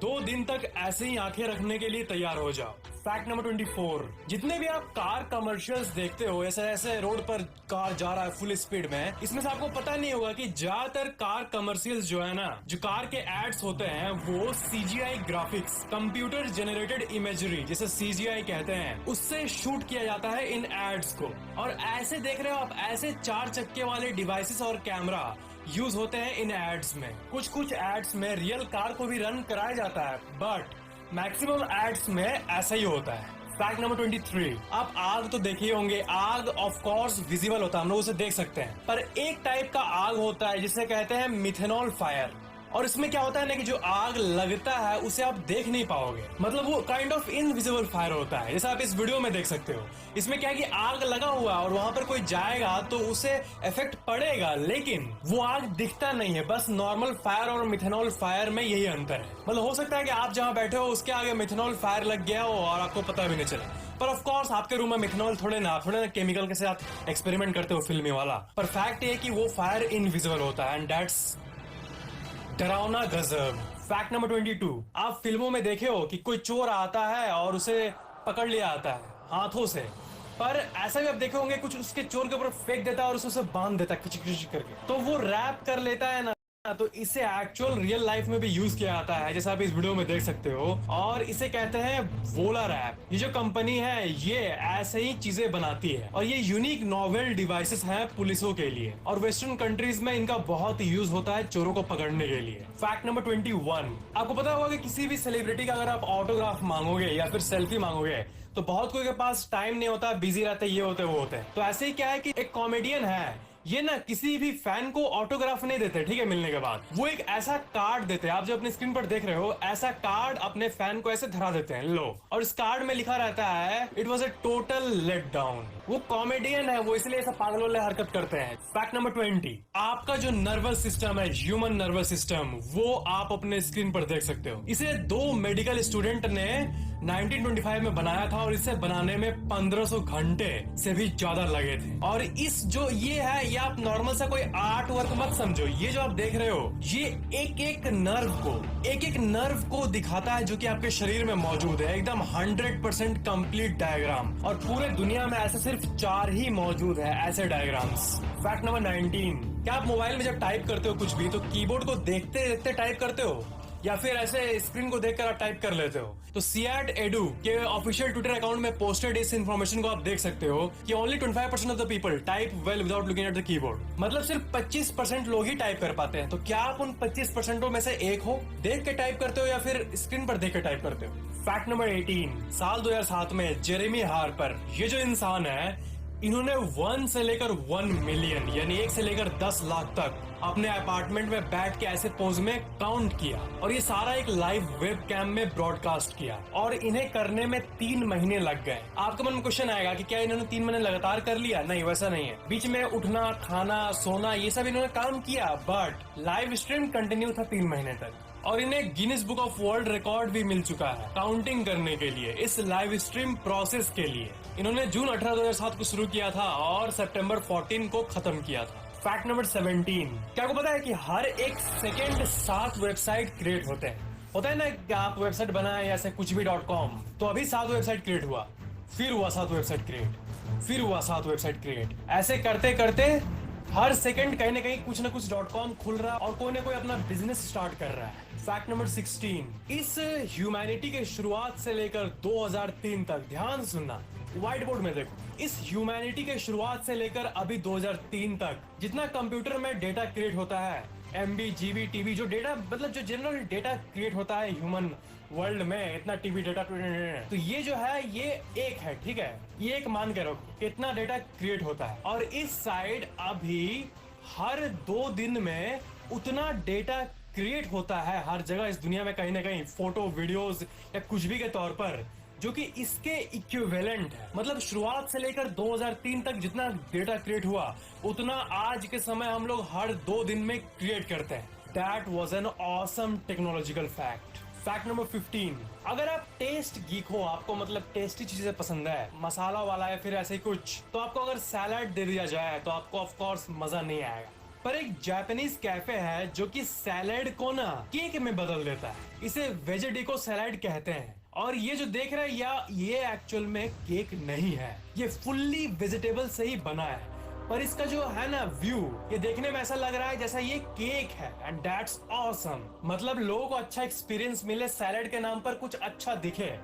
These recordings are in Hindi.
2 दिन तक ऐसे ही आंखें रखने के लिए तैयार हो जाओ। फैक्ट नंबर 24, जितने भी आप कार कमर्शियल्स देखते हो, ऐसे ऐसे रोड पर कार जा रहा है फुल स्पीड में, इसमें से आपको पता नहीं होगा कि ज्यादातर कार कमर्शियल्स जो है ना, जो कार के एड्स होते हैं, वो CGI graphics, computer generated imagery, जिसे सीजीआई कहते हैं, उससे शूट किया जाता है इन एड्स को। और ऐसे देख रहे हो आप, ऐसे 4 चक्के वाले डिवाइसेस और कैमरा यूज होते हैं इन एड्स में। कुछ एड्स में रियल कार को भी रन कराया जाता है, बट मैक्सिमम एड्स में ऐसा ही होता है। फैक्ट नंबर 23, आप आग तो देखे होंगे। आग ऑफ कोर्स विजिबल होता है, हम लोग उसे देख सकते हैं, पर एक टाइप का आग होता है जिसे कहते हैं मिथेनॉल फायर। और इसमें क्या होता है ना कि जो आग लगता है उसे आप देख नहीं पाओगे, मतलब वो काइंड ऑफ इनविजिबल फायर होता है, जैसा आप इस वीडियो में देख सकते हो। इसमें क्या है कि आग लगा हुआ है और वहां पर कोई जाएगा तो उसे इफेक्ट पड़ेगा, लेकिन वो आग दिखता नहीं है। बस नॉर्मल फायर और मिथेनॉल फायर में यही अंतर है। मतलब हो सकता है कि आप जहां बैठे हो उसके आगे मिथेनॉल फायर लग गया हो और आपको पता भी नहीं चला। पर ऑफ कोर्स आपके रूम में मिथेनॉल थोड़े ना केमिकल के साथ एक्सपेरिमेंट करते हो फिल्मी वाला। पर फैक्ट ये कि वो फायर इनविजिबल होता है, एंड दैट्स डरावना गजब। फैक्ट नंबर 22, आप फिल्मों में देखे हो कि कोई चोर आता है और उसे पकड़ लिया आता है हाथों से, पर ऐसा भी आप देखे होंगे कुछ उसके चोर के ऊपर फेंक देता है और उसे बांध देता है खिच खिच करके, तो वो रैप कर लेता है ना। तो इसे एक्चुअल रियल लाइफ में भी यूज किया जाता है, जैसा आप इस वीडियो में देख सकते हो, और इसे कहते हैं वोला रैप। ये जो कंपनी है ये ऐसे ही चीजें बनाती है, और ये यूनिक नॉवेल डिवाइसेस हैं पुलिसों के लिए, और वेस्टर्न कंट्रीज में इनका बहुत यूज होता है चोरों को पकड़ने के लिए। फैक्ट नंबर 21, आपको पता होगा कि किसी भी सेलिब्रिटी का अगर आप ऑटोग्राफ मांगोगे या फिर सेल्फी मांगोगे तो बहुत कोई के पास टाइम नहीं होता, बिजी रहते, ये होते वो होते हैं। तो ऐसे ही क्या है कि एक कॉमेडियन है, ये ना किसी भी फैन को ऑटोग्राफ नहीं देते, ठीक है, मिलने के बाद वो एक ऐसा कार्ड देते हैं। आप जो अपने स्क्रीन पर देख रहे हो, ऐसा कार्ड अपने फैन को ऐसे धरा देते हैं, लो, और इस कार्ड में लिखा रहता है it was a total let down. वो कॉमेडियन है, वो इसलिए ऐसा पागल वाले हरकत करते हैं। फैक्ट नंबर 20, आपका जो नर्वस सिस्टम है, ह्यूमन नर्वस सिस्टम, वो आप अपने स्क्रीन पर देख सकते हो। इसे 2 मेडिकल स्टूडेंट ने 1925 में बनाया था, और इसे बनाने में 1500 घंटे से भी ज्यादा लगे थे। और इस जो ये है, ये आप नॉर्मल सा कोई आर्ट वर्क मत समझो। ये जो आप देख रहे हो, ये एक एक नर्व को दिखाता है जो कि आपके शरीर में मौजूद है, एकदम 100% कंप्लीट डायग्राम। और पूरे दुनिया में ऐसे सिर्फ 4 ही मौजूद है ऐसे डायग्राम्स। फैक्ट नंबर 19, क्या आप मोबाइल में जब टाइप करते हो कुछ भी तो कीबोर्ड को देखते देखते टाइप करते हो, या फिर ऐसे स्क्रीन को देखकर आप टाइप कर लेते हो? तो सीएट एडू के ऑफिशियल ट्विटर अकाउंट में पोस्टेड इस इंफॉर्मेशन को आप देख सकते हो कि only 25% of the people type well without looking at the keyboard. मतलब सिर्फ 25% लोग ही टाइप कर पाते हैं। तो क्या आप उन 25% में से एक हो? देख के टाइप करते हो या फिर स्क्रीन पर देख के टाइप करते हो? फैक्ट नंबर 18, साल 2007 में जेरेमी हार्पर, ये जो इंसान है, इन्होंने 1 से लेकर 1 मिलियन यानी 1 से लेकर 10 लाख तक अपने अपार्टमेंट में बैठ के ऐसे पोज में काउंट किया, और ये सारा एक लाइव वेब कैम में ब्रॉडकास्ट किया, और इन्हें करने में 3 महीने लग गए। आपके मन में क्वेश्चन आएगा कि क्या इन्होंने 3 महीने लगातार कर लिया? नहीं, वैसा नहीं है। बीच में उठना, खाना, सोना, ये सब इन्होंने काम किया, बट लाइव स्ट्रीम कंटिन्यू था 3 महीने तक। और इन्हें Guinness book of world record भी मिल चुका है काउंटिंग करने के लिए, इस लाइव स्ट्रीम प्रोसेस के लिए। इन्होंने जून 18, 2007 को शुरू किया था और सितंबर 14 को खत्म किया था। फैक्ट नंबर 17, क्या आपको पता है कि हर एक सेकेंड 7 वेबसाइट क्रिएट होते हैं? होता है ना कि आप वेबसाइट बनाए ऐसे कुछ भी .com, तो अभी 7 वेबसाइट क्रिएट हुआ, फिर हुआ 7 वेबसाइट क्रिएट, फिर हुआ 7 वेबसाइट क्रिएट। ऐसे करते करते हर सेकंड कहीं ना कहीं कुछ ना कुछ .com खुल रहा है और कोई ना कोई अपना बिजनेस स्टार्ट कर रहा है। फैक्ट नंबर 16, इस ह्यूमैनिटी के शुरुआत से लेकर 2003 तक, ध्यान सुनना, व्हाइट बोर्ड में देखो, इस ह्यूमैनिटी के शुरुआत से लेकर अभी 2003 तक जितना कंप्यूटर में डेटा क्रिएट होता है, MB, GB, TB, जो डेटा, मतलब जो जनरल डेटा क्रिएट होता है ह्यूमन वर्ल्ड में, इतना टीवी डेटा, तो ये जो है ये एक है, ठीक है, ये एक मान के रखो, इतना डेटा क्रिएट होता है। और इस साइड अभी हर 2 दिन में उतना डेटा क्रिएट होता है हर जगह इस दुनिया में, कहीं ना कहीं फोटो, वीडियोस या कुछ भी के तौर पर, जो कि इसके इक्विवेलेंट है। मतलब शुरुआत से लेकर 2003 तक जितना डेटा क्रिएट हुआ उतना आज के समय हम लोग हर 2 दिन में क्रिएट करते हैं। That was an awesome technological fact. Fact number 15, अगर आप टेस्ट गीक हो, आपको मतलब टेस्टी चीजें पसंद है, मसाला वाला है फिर ऐसे ही कुछ, तो आपको अगर सैलड दे दिया जाए तो आपको ऑफ कोर्स मजा नहीं आएगा। पर एक जापानीज कैफे है जो कि सैलेड को ना केक में बदल देता है। इसे वेजेडिको सैलेड कहते हैं। और ये जो देख रहे हैं या ये एक्चुअल में केक नहीं है, ये फुल्ली वेजिटेबल से ही बना है। पर इसका जो है ना व्यू, ये देखने में ऐसा लग रहा है जैसा ये केक है। And that's awesome. मतलब लोगों को अच्छा एक्सपीरियंस मिले, सैलेड के नाम पर कुछ अच्छा दिखे,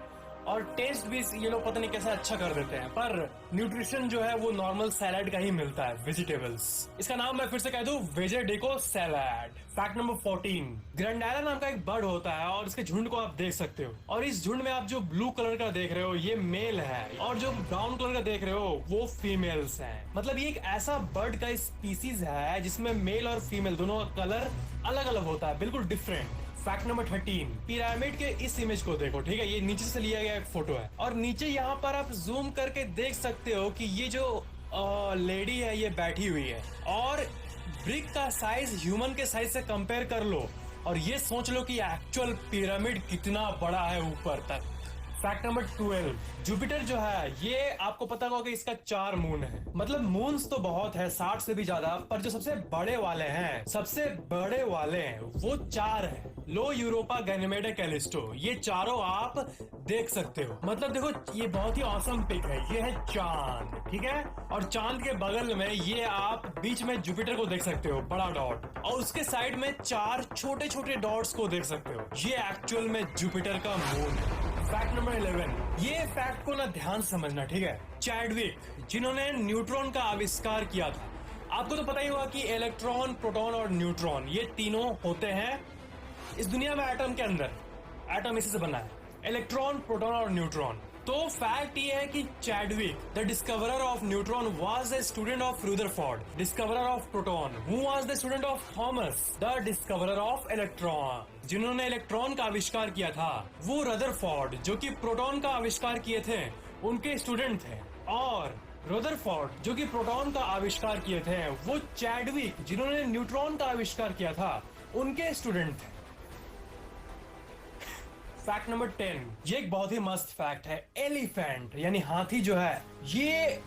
और टेस्ट भी ये लोग पता नहीं कैसे अच्छा कर देते हैं। पर न्यूट्रिशन जो है वो नॉर्मल सैलेड का ही मिलता है, वेजिटेबल्स। इसका नाम मैं फिर से कह दूं, वेजेडिको सैलेड। फैक्ट नंबर 14, ग्रैंडाइला नाम का एक बर्ड होता है और इसके झुंड को आप देख सकते हो। और इस झुंड में आप जो ब्लू कलर का देख रहे हो ये मेल है, और जो ब्राउन कलर का देख रहे हो वो फीमेल्स हैं। मतलब ये एक ऐसा बर्ड का स्पीसीज है जिसमें मेल और फीमेल दोनों का कलर अलग अलग होता है, बिल्कुल डिफरेंट। फैक्ट नंबर 13, पिरामिड के इस इमेज को देखो, ठीक है, ये नीचे से लिया गया एक फोटो है, और नीचे यहाँ पर आप जूम करके देख सकते हो कि ये जो लेडी है ये बैठी हुई है, और ब्रिक का साइज ह्यूमन के साइज से कंपेयर कर लो और ये सोच लो कि एक्चुअल पिरामिड कितना बड़ा है ऊपर तक। फैक्ट नंबर 12, जुपिटर जो है ये आपको पता होगा कि इसका 4 मून है। मतलब मून्स तो बहुत है, 60 से भी ज्यादा, पर जो सबसे बड़े वाले हैं वो 4 है। लो, यूरोपा, गैनीमेड, कैलिस्टो, ये चारों आप देख सकते हो। मतलब देखो ये बहुत ही ऑसम पिक है। ये है चांद, ठीक है, और चांद के बगल में ये आप बीच में जुपिटर को देख सकते हो, बड़ा डॉट, और उसके साइड में 4 छोटे छोटे डॉट्स को देख सकते हो। ये एक्चुअल में जुपिटर का मून है। फैक्ट नंबर 11, ये फैक्ट को ना ध्यान समझना, ठीक है। चैडविक, जिन्होंने न्यूट्रॉन का आविष्कार किया था, आपको तो पता ही होगा कि इलेक्ट्रॉन, प्रोटॉन और न्यूट्रॉन ये तीनों होते हैं इस दुनिया में एटम के अंदर। एटम इसी से बना है, इलेक्ट्रॉन, प्रोटॉन और न्यूट्रॉन। तो फैक्ट ये है कि Chadwick, the discoverer of neutron, was a student of Rutherford, discoverer of proton, who was the student of Thomas, the discoverer of electron. जिन्होंने इलेक्ट्रॉन का आविष्कार किया था वो रदरफोर्ड, जो कि प्रोटॉन का आविष्कार किए थे, उनके स्टूडेंट थे। और रदरफोर्ड जो कि प्रोटॉन का आविष्कार किए थे, वो चैडविक जिन्होंने न्यूट्रॉन का आविष्कार किया था, उनके स्टूडेंट थे। फैक्ट नंबर 10, ये एक बहुत ही मस्त फैक्ट है। एलिफेंट यानी हाथी जो है, ये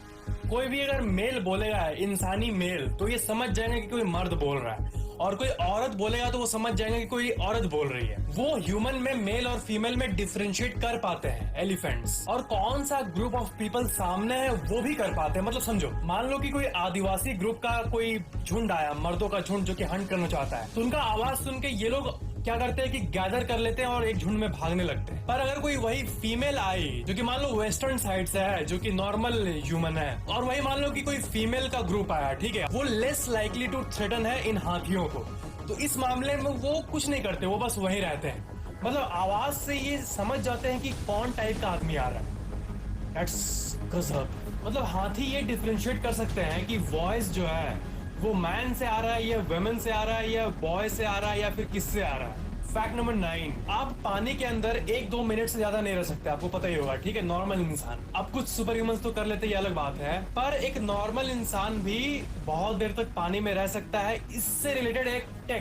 कोई भी अगर मेल बोलेगा, इंसानी मेल, तो ये समझ जाएंगे कि कोई मर्द बोल रहा है, और कोई औरत बोलेगा तो वो समझ जाएंगे कि कोई औरत बोल रही है। वो ह्यूमन में मेल और फीमेल में डिफरेंशिएट कर पाते हैं एलिफेंट्स, और कौन सा ग्रुप ऑफ पीपल सामने है वो भी कर पाते हैं। मतलब समझो, मान लो कि कोई आदिवासी ग्रुप का कोई झुंड आया, मर्दों का झुंड जो कि हंट करना चाहता है, तो उनका आवाज सुन के ये लोग क्या करते हैं कि गैदर कर लेते हैं और एक झुंड में भागने लगते हैं। पर अगर कोई वही फीमेल आई जो कि मान लो वेस्टर्न साइड से है, जो कि नॉर्मल ह्यूमन है, और वही मान लो कि कोई फीमेल का ग्रुप आया, ठीक है, वो लेस लाइकली टू थ्रेटन है इन हाथियों को, तो इस मामले में वो कुछ नहीं करते, वो बस वही रहते हैं। मतलब आवाज से ये समझ जाते हैं कि कौन टाइप का आदमी आ रहा है। दैट्स गजब। मतलब हाथी ये डिफरेंशिएट कर सकते हैं कि वॉइस जो है वो मैन से आ रहा है या वुमेन से आ रहा है या बॉय से आ रहा है या फिर किससे आ रहा है। फैक्ट नंबर 9, आप पानी के अंदर 1-2 मिनट से ज्यादा नहीं रह सकते, आपको पता ही होगा, ठीक है, नॉर्मल इंसान। अब कुछ सुपर ह्यूमंस तो कर लेते, ये अलग बात है, पर एक नॉर्मल इंसान भी बहुत देर तक पानी में रह सकता है। इससे रिलेटेड एक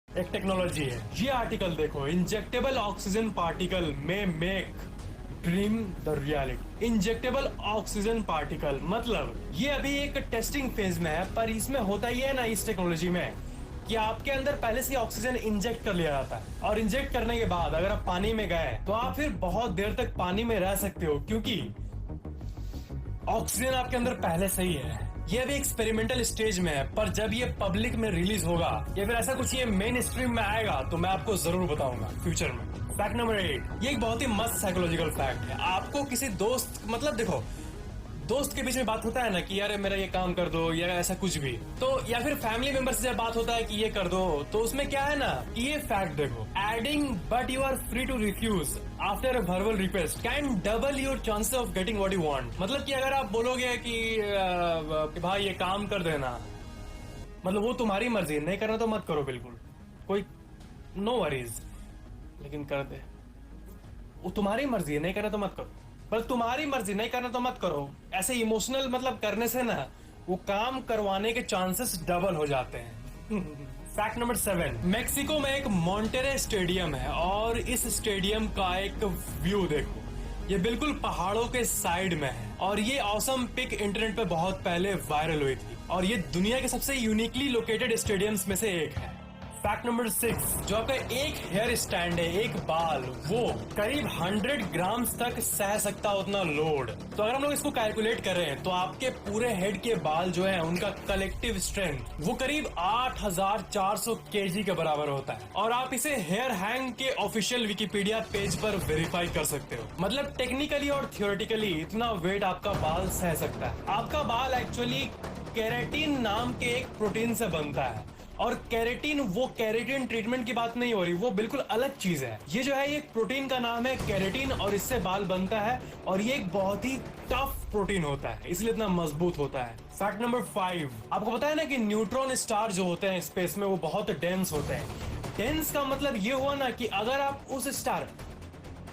टेक्नोलॉजी है। ये आर्टिकल देखो, इंजेक्टेबल ऑक्सीजन पार्टिकल में make dream the reality. Injectable oxygen particle मतलब ये अभी एक टेस्टिंग फेज में है, पर इसमें होता ही है ना इस टेक्नोलॉजी में कि आपके अंदर पहले से ऑक्सीजन इंजेक्ट कर लिया जाता है, और इंजेक्ट करने के बाद अगर आप पानी में गए तो आप फिर बहुत देर तक पानी में रह सकते हो, क्योंकि ऑक्सीजन आपके अंदर पहले से ही है। ये अभी एक्सपेरिमेंटल स्टेज में है, पर जब ये पब्लिक में रिलीज होगा या फिर ऐसा कुछ ये मेन स्ट्रीम में आएगा तो मैं आपको जरूर बताऊंगा फ्यूचर में। फैक्ट नंबर 8, ये एक बहुत ही मस्त साइकोलॉजिकल फैक्ट है। आपको किसी दोस्त, मतलब देखो दोस्त के बीच में बात होता है ना कि यार मेरा ये काम कर दो या ऐसा कुछ भी, तो या फिर फैमिली मेंबर से जब बात होता है कि ये कर दो, तो उसमें क्या है ना कि ये फैक्ट देखो, adding but you are free to refuse after a verbal request can double your chances of getting what you want. मतलब कि अगर आप बोलोगे कि भाई ये काम कर देना, मतलब वो तुम्हारी मर्जी, नहीं करना तो मत करो, बिल्कुल कोई नो वरीज, लेकिन कर दे, वो तुम्हारी मर्जी है, नहीं करना तो मत करो, पर तुम्हारी मर्जी, नहीं करना तो मत करो। ऐसे इमोशनल मतलब करने से ना वो काम करवाने के चांसेस डबल हो जाते हैं। फैक्ट नंबर 7, मेक्सिको में एक मॉन्टेरे स्टेडियम है, और इस स्टेडियम का एक व्यू देखो, ये बिल्कुल पहाड़ों के साइड में है, और ये ऑसम पिक इंटरनेट पे बहुत पहले वायरल हुई थी। और ये दुनिया के सबसे यूनिकली लोकेटेड स्टेडियम्स में से एक है। फैक्ट नंबर 6, जो आपका एक हेयर स्टैंड है, एक बाल, वो करीब 100 ग्राम्स तक सह सकता है उतना लोड। तो अगर हम लोग इसको कैलकुलेट कर रहे हैं तो आपके पूरे हेड के बाल जो है उनका कलेक्टिव स्ट्रेंथ वो करीब 8400 केजी के बराबर होता है। और आप इसे हेयर हैंग के ऑफिशियल विकिपीडिया पेज पर वेरीफाई कर सकते हो। मतलब टेक्निकली और थियोरेटिकली इतना वेट आपका बाल सह सकता है। आपका बाल एक्चुअली केराटिन नाम के एक प्रोटीन से बनता है, और केराटिन, वो केराटिन ट्रीटमेंट की बात नहीं हो रही, वो बिल्कुल अलग चीज है। ये जो है, ये प्रोटीन का नाम है केराटिन, और इससे बाल बनता है, और ये एक बहुत ही टफ प्रोटीन होता है, इसलिए इतना मजबूत होता है। फैक्ट नंबर 5, आपको पता है ना कि न्यूट्रॉन स्टार जो होते हैं स्पेस में वो बहुत डेंस होते हैं। डेंस का मतलब ये हुआ ना कि अगर आप उस स्टार,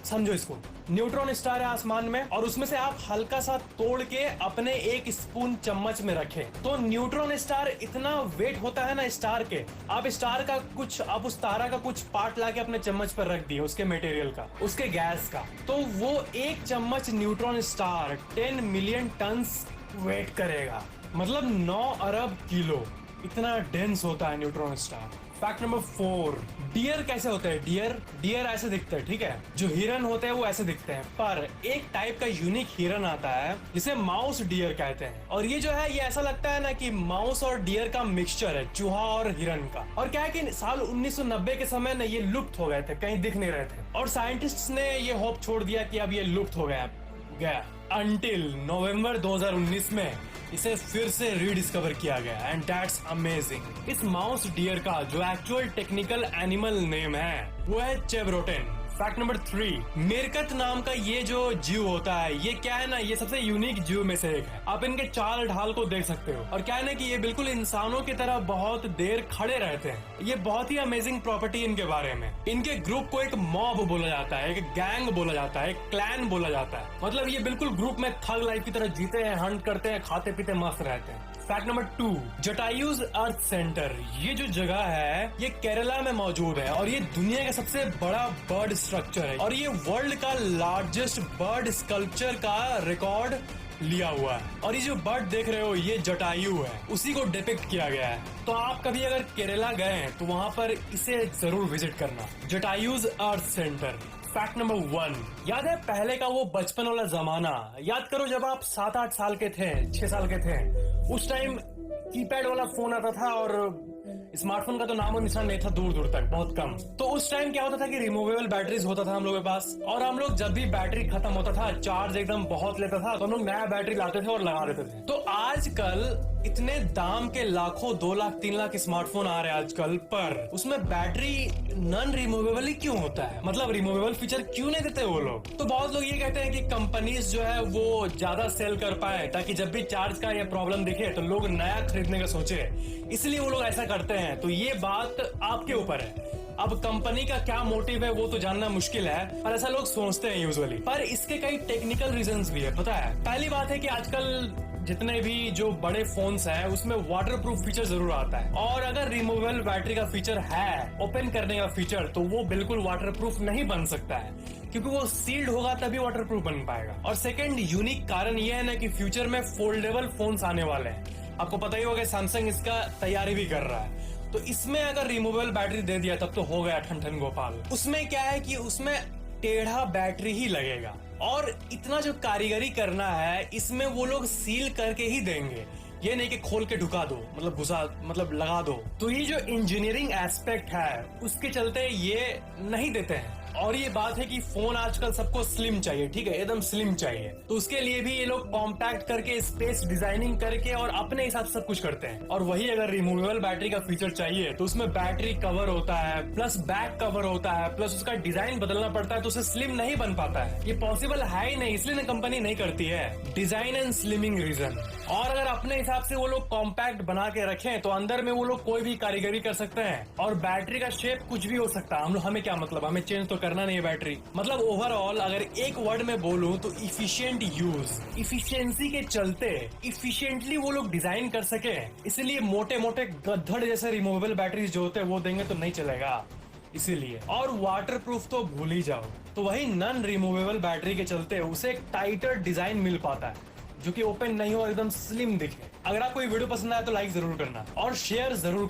समझो इसको, न्यूट्रॉन स्टार है आसमान में, और उसमें से आप हल्का सा तोड़ के अपने एक स्पून चम्मच में रखें, तो न्यूट्रॉन स्टार इतना वेट होता है ना स्टार के, आप स्टार का कुछ, आप उस तारा का कुछ पार्ट लाके अपने चम्मच पर रख दिए, उसके मटेरियल का, उसके गैस का, तो वो एक चम्मच neutron star 10 million ton weight करेगा। मतलब 9 अरब किलो, इतना डेंस होता है neutron star. Fact number 4, deer कैसे होते हैं? डियर ऐसे दिखते हैं, ठीक है। जो हिरन होते हैं वो ऐसे दिखते हैं, पर एक टाइप का यूनिक हिरन आता है जिसे माउस डियर कहते हैं। और ये जो है, ये ऐसा लगता है ना कि माउस और डियर का मिक्सचर है, चूहा और हिरन का। और क्या है कि साल 1990 के समय ना ये लुप्त हो गए थे, कहीं दिख नहीं रहे थे, और साइंटिस्ट ने ये होप छोड़ दिया कि अब ये लुप्त हो गया अंटिल नवंबर 2019 में इसे फिर से रीडिस्कवर किया गया, एंड दैट्स अमेजिंग। इस माउस डियर का जो एक्चुअल टेक्निकल एनिमल नेम है वो है चेब्रोटेन। फैक्ट नंबर 3, मेरकत नाम का ये जो जीव होता है, ये क्या है ना, ये सबसे यूनिक जीव में से एक है। आप इनके चाल ढाल को देख सकते हो, और क्या है ना कि ये बिल्कुल इंसानों की तरह बहुत देर खड़े रहते हैं। ये बहुत ही अमेजिंग प्रॉपर्टी इनके बारे में। इनके ग्रुप को एक मॉब बोला जाता है, एक गैंग बोला जाता है, एक क्लैन बोला जाता है। मतलब ये बिल्कुल ग्रुप में थग लाइफ की तरह जीते हैं, हंट करते हैं, खाते पीते मस्त रहते हैं। फैक्ट नंबर 2, जटायुज अर्थ सेंटर, ये जो जगह है ये केरला में मौजूद है, और ये दुनिया का सबसे बड़ा बर्ड स्ट्रक्चर है, और ये वर्ल्ड का लार्जेस्ट बर्ड स्कल्पचर का रिकॉर्ड लिया हुआ है। और ये जो बर्ड देख रहे हो ये जटायु है, उसी को डिपिक्ट किया गया है। तो आप कभी अगर केरला गए हैं तो वहाँ पर इसे जरूर विजिट करना, जटायुज अर्थ सेंटर। फैक्ट नंबर 1, याद है पहले का वो बचपन वाला जमाना? याद करो जब आप 7-8 साल के थे, 6 साल के थे, उस टाइम कीपैड वाला फोन आता था, और स्मार्टफोन का तो नामो निशान नहीं था दूर दूर तक, बहुत कम। तो उस टाइम क्या होता था कि रिमूवेबल बैटरीज होता था हम लोगों के पास, और हम लोग जब भी बैटरी खत्म होता था, चार्ज एकदम बहुत लेता था, तो हम लोग नया बैटरी लाते थे और लगा देते थे। तो आजकल इतने दाम के लाखों, 2 लाख 3 लाख स्मार्टफोन आ रहे हैं आजकल, पर उसमें बैटरी नॉन रिमूवेबल ही क्यों होता है? मतलब रिमूवेबल फीचर क्यों नहीं देते वो लोग? तो बहुत लोग ये कहते हैं कि कंपनीज जो है वो ज्यादा सेल कर पाए, ताकि जब भी चार्ज का ये प्रॉब्लम दिखे तो लोग नया खरीदने का सोचे, इसलिए वो लोग ऐसा करते हैं। तो ये बात आपके ऊपर है। अब कंपनी का क्या मोटिव है वो तो जानना मुश्किल है, पर ऐसा लोग सोचते हैं यूजुअली। पर इसके कई टेक्निकल रीजंस भी है, पता है। पहली बात है कि आजकल जितने भी जो बड़े फोन्स हैं उसमें वाटरप्रूफ फीचर जरूर आता है, और अगर रिमूवेबल बैटरी का फीचर है, ओपन करने का फीचर, तो वो बिल्कुल वाटरप्रूफ नहीं बन सकता है, क्योंकि वो सील्ड होगा तभी वाटरप्रूफ बन पाएगा। और सेकंड यूनिक कारण ये है ना कि फ्यूचर में फोल्डेबल फोन्स आने वाले हैं। आपको पता ही होगा सैमसंग इसका तैयारी भी कर रहा है, तो इसमें अगर रिमूवेबल बैटरी दे दिया तब तो हो गया ठन ठन गोपाल। उसमें क्या है कि उसमें टेढ़ा बैटरी ही लगेगा, और इतना जो कारीगरी करना है इसमें वो लोग सील करके ही देंगे, ये नहीं कि खोल के ढुका दो, मतलब लगा दो। तो ये जो इंजीनियरिंग एस्पेक्ट है उसके चलते ये नहीं देते हैं। और ये बात है कि फोन आजकल सबको स्लिम चाहिए, ठीक है, एकदम स्लिम चाहिए, तो उसके लिए भी ये लोग कॉम्पैक्ट करके स्पेस डिजाइनिंग करके और अपने हिसाब से सब कुछ करते हैं। और वही अगर रिमूवेबल बैटरी का फीचर चाहिए तो उसमें बैटरी कवर होता है, प्लस बैक कवर होता है, प्लस उसका डिजाइन बदलना पड़ता है, तो उसे स्लिम नहीं बन पाता है। ये पॉसिबल है ही नहीं, इसलिए कंपनी नहीं करती है, डिजाइन एंड स्लिमिंग रीजन। और अगर अपने हिसाब से वो लोग कॉम्पैक्ट बना के रखें तो अंदर में वो लोग कोई भी कारीगरी कर सकते हैं, और बैटरी का शेप कुछ भी हो सकता है। हमें क्या मतलब, हमें चेंज तो करना नहीं है बैटरी। मतलब ओवरऑल अगर एक वर्ड में बोलूं तो इफिशिएंट यूज, इफिशिएंसी के चलते इफिशिएंटली वो लोग डिजाइन कर सके, इसलिए मोटे मोटे गद्धड़ जैसे रिमूवेबल बैटरीज जो होते हैं वो देंगे तो नहीं चलेगा, इसीलिए। और वाटरप्रूफ तो भूल ही जाओ। तो वही नॉन रिमूवेबल बैटरी के चलते उसे एक टाइटर डिजाइन मिल पाता है, जो कि ओपन नहीं हो, एकदम स्लिम दिखे। अगर आपको ये वीडियो पसंद आया तो लाइक जरूर करना और शेयर जरूर